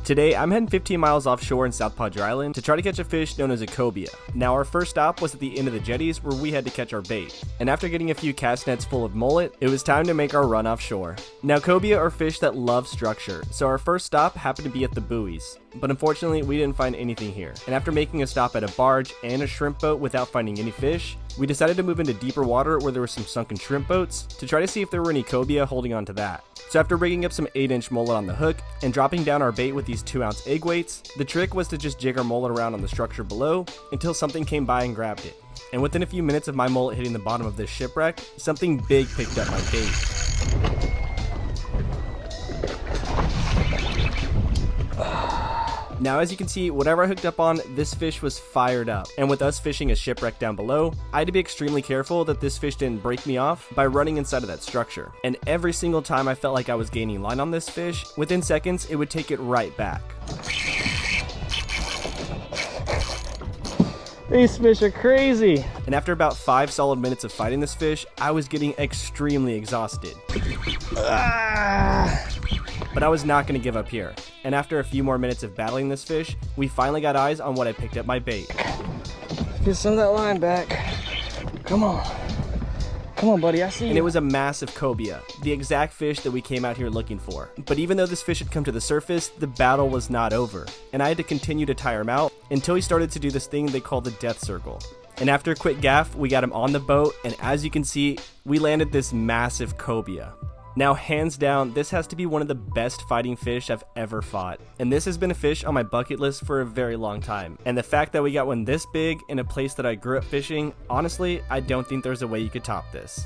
Today, I'm heading 15 miles offshore in South Padre Island to try to catch a fish known as a cobia. Now, our first stop was at the end of the jetties where we had to catch our bait. And after getting a few cast nets full of mullet, it was time to make our run offshore. Now, cobia are fish that love structure, so our first stop happened to be at the buoys. But unfortunately, we didn't find anything here. And after making a stop at a barge and a shrimp boat without finding any fish, we decided to move into deeper water where there were some sunken shrimp boats to try to see if there were any cobia holding on to that. So after rigging up some 8-inch mullet on the hook and dropping down our bait with these 2-ounce egg weights, the trick was to just jig our mullet around on the structure below until something came by and grabbed it. And within a few minutes of my mullet hitting the bottom of this shipwreck, something big picked up my bait. Now, as you can see, whatever I hooked up on, this fish was fired up. And with us fishing a shipwreck down below, I had to be extremely careful that this fish didn't break me off by running inside of that structure. And every single time I felt like I was gaining line on this fish, within seconds, it would take it right back. These fish are crazy. And after about 5 solid minutes of fighting this fish, I was getting extremely exhausted. But I was not going to give up here. And after a few more minutes of battling this fish, we finally got eyes on what had picked up my bait. Get some of that line back. Come on. Come on, buddy, I see you. And it was a massive cobia, the exact fish that we came out here looking for. But even though this fish had come to the surface, the battle was not over. And I had to continue to tire him out until he started to do this thing they call the death circle. And after a quick gaff, we got him on the boat, and as you can see, we landed this massive cobia. Now, hands down, this has to be one of the best fighting fish I've ever fought. And this has been a fish on my bucket list for a very long time. And the fact that we got one this big in a place that I grew up fishing, honestly, I don't think there's a way you could top this.